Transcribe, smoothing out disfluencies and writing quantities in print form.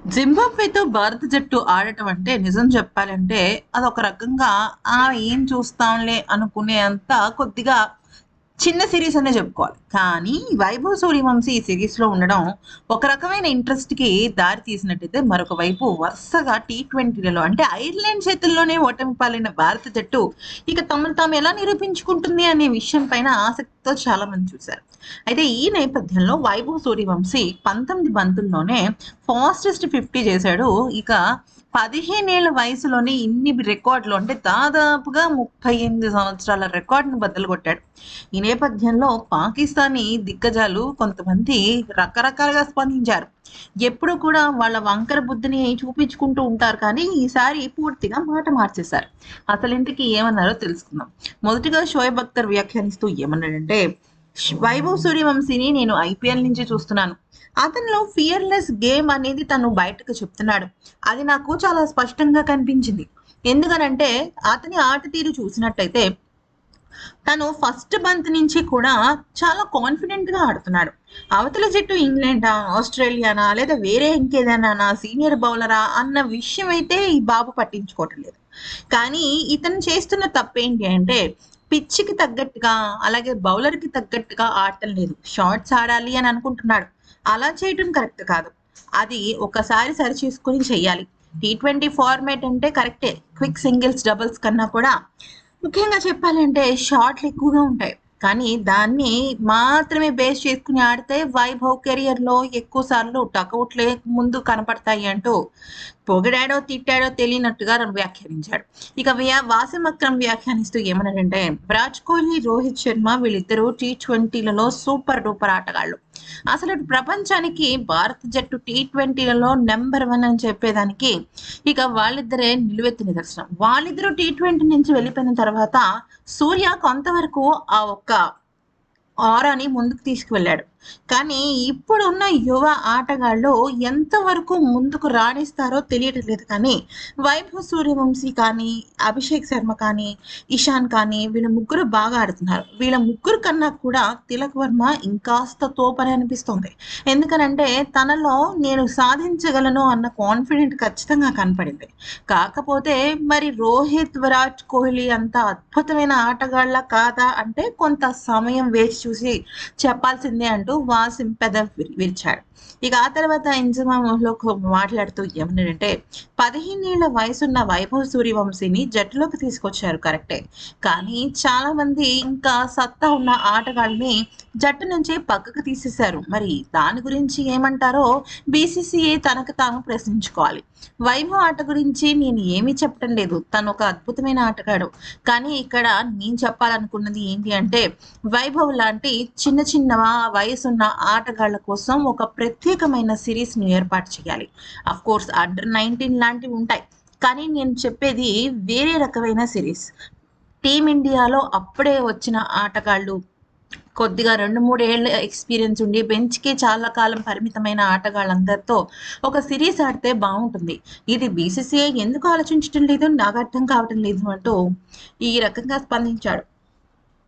జింబాబ్వేతో భారత జట్టు ఆడటం అంటే నిజం చెప్పాలంటే అదొక రకంగా ఏం చూస్తాంలే అనుకునేంత కొద్దిగా చిన్న సీరీస్ అనే చెప్పుకోవాలి. కానీ వైభవ్ సూర్యవంశీ ఈ సిరీస్‌లో ఉండడం ఒక రకమైన ఇంట్రెస్ట్‌కి దారి తీసినట్టయితే, మరొక వైపు వరుసగా టీ20లలో అంటే ఐర్లాండ్ చేతుల్లోనే ఓటమి పాలైన భారత జట్టు ఇక తమను తాము ఎలా నిరూపించుకుంటుంది అనే విషయం పైన ఆసక్తితో చాలామంది చూశారు. అయితే ఈ నేపథ్యంలో వైభవ్ సూర్యవంశీ 19 బంతుల్లోనే ఫాస్టెస్ట్ 50 చేశాడు. ఇక 15 ఏళ్ల వయసులోనే ఇన్ని రికార్డులు అంటే దాదాపుగా 38 సంవత్సరాల రికార్డును బద్దలు కొట్టాడు. ఈ నేపథ్యంలో పాకిస్తానీ దిగ్గజాలు కొంతమంది రకరకాలుగా స్పందించారు. ఎప్పుడు కూడా వాళ్ళ వంకర బుద్ధిని చూపించుకుంటూ ఉంటారు, కానీ ఈసారి పూర్తిగా మాట మార్చేశారు. అసలు ఇంతకీ ఏమన్నారో తెలుసుకుందాం. మొదటిగా షోయబ్ అఖ్తర్ వ్యాఖ్యానిస్తూ ఏమన్నాడంటే, వైభవ్ సూర్యవంశీని నేను ఐపీఎల్ నుంచి చూస్తున్నాను. అతనిలో ఫియర్‌లెస్ గేమ్ అనేది తను బయటకు చెప్తున్నాడు. అది నాకు చాలా స్పష్టంగా కనిపించింది. ఎందుకనంటే అతని ఆట తీరు చూసినట్టయితే తను ఫస్ట్ బంత్ నుంచి కూడా చాలా కాన్ఫిడెంట్‌గా ఆడుతున్నాడు. అవతల జట్టు ఇంగ్లాండా, ఆస్ట్రేలియానా లేదా వేరే ఇంకేదైనానా, సీనియర్ బౌలరా అన్న విషయం అయితే ఈ బాబు పట్టించుకోవటం లేదు. కానీ ఇతను చేస్తున్న తప్పేంటి అంటే పిచ్‌కి తగ్గట్టుగా, అలాగే బౌలర్‌కి తగ్గట్టుగా ఆడటం లేదు. షార్ట్స్ ఆడాలి అని అనుకుంటున్నాడు. అలా చేయటం కరెక్ట్ కాదు. అది ఒకసారి సరిచేసుకొని చెయ్యాలి. టీ20 ఫార్మాట్ అంటే కరెక్టే. క్విక్ సింగిల్స్, డబుల్స్ కన్నా కూడా ముఖ్యంగా చెప్పాలంటే షాట్లు ఎక్కువగా ఉంటాయి. కానీ దాన్ని మాత్రమే బేస్ చేసుకుని ఆడితే వైభవ్ కెరియర్‌లో ఎక్కువ సార్లు డకౌట్‌లే ముందు కనపడతాయి అంటూ పొగిడాడో, తిట్టాడో తెలియనట్టుగా వ్యాఖ్యానించాడు. ఇక వాసిం అక్రమ్ వ్యాఖ్యానిస్తూ ఏమన్నాడంటే, విరాట్ కోహ్లీ, రోహిత్ శర్మ వీళ్ళిద్దరూ టీ20లలో సూపర్ డూపర్ ఆటగాళ్ళు. అసలు ప్రపంచానికి భారత జట్టు టీ20లలో నంబర్ 1 అని చెప్పేదానికి ఇక వాళ్ళిద్దరే నిలువెత్తు నిదర్శనం. వాళ్ళిద్దరూ టీ20 నుంచి వెళ్ళిపోయిన తర్వాత సూర్య కొంతవరకు ఆ ఒక్క ఆరాని ముందుకు తీసుకువెళ్ళాడు. కానీ ఇప్పుడున్న యువ ఆటగాళ్ళు ఎంతవరకు ముందుకు రాణిస్తారో తెలియటం లేదు. కానీ వైభవ్ సూర్యవంశీ కానీ, అభిషేక్ శర్మ కానీ, ఇషాన్ కానీ వీళ్ళ ముగ్గురు బాగా ఆడుతున్నారు. వీళ్ళ ముగ్గురు కన్నా కూడా తిలక్ వర్మ ఇంకాస్త తోపని అనిపిస్తుంది. ఎందుకనంటే తనలో నేను సాధించగలను అన్న కాన్ఫిడెంట్ ఖచ్చితంగా కనపడింది. కాకపోతే మరి రోహిత్, విరాట్ కోహ్లీ అంత అద్భుతమైన ఆటగాళ్ళ కాదా అంటే కొంత సమయం వేచి చూసి చెప్పాల్సిందే అంటూ వాసిం పెదవి విరిచాడు. ఇక ఆ తర్వాత ఇంజమాములో మాట్లాడుతూ ఏమన్నాడంటే, 15 ఏళ్ల వయసున్న వైభవ్ సూర్యవంశీని జట్టులోకి తీసుకొచ్చారు కరెక్టే. కానీ చాలా మంది ఇంకా సత్తా ఉన్న ఆటగాళ్ళని జట్టు నుంచి పక్కకు తీసేశారు. మరి దాని గురించి ఏమంటారో బీసీసీఐ తనకు తాను ప్రశ్నించుకోవాలి. వైభవ్ ఆట గురించి నేను ఏమీ చెప్పటం లేదు. తను ఒక అద్భుతమైన ఆటగాడు. కానీ ఇక్కడ నేను చెప్పాలనుకున్నది ఏంటి అంటే, వైభవ్ లాంటి చిన్న చిన్న వయసున్న ఆటగాళ్ళ కోసం ఒక ప్రత్యేకమైన సిరీస్‌ని ఏర్పాటు చేయాలి. అఫ్‌కోర్స్ అండర్-19 లాంటివి ఉంటాయి. కానీ నేను చెప్పేది వేరే రకమైన సిరీస్. టీమిండియాలో అప్పుడే వచ్చిన ఆటగాళ్ళు, కొద్దిగా 2, 3 ఏళ్ల ఎక్స్‌పీరియన్స్ ఉండి బెంచ్‌కి చాలా కాలం పరిమితమైన ఆటగాళ్ళందరితో ఒక సిరీస్ ఆడితే బావుంటుంది. ఇది బీసీసీఐ ఎందుకు ఆలోచించటం లేదు, నాకు అర్థం కావటం లేదు అంటూ ఈ రకంగా స్పందించాడు.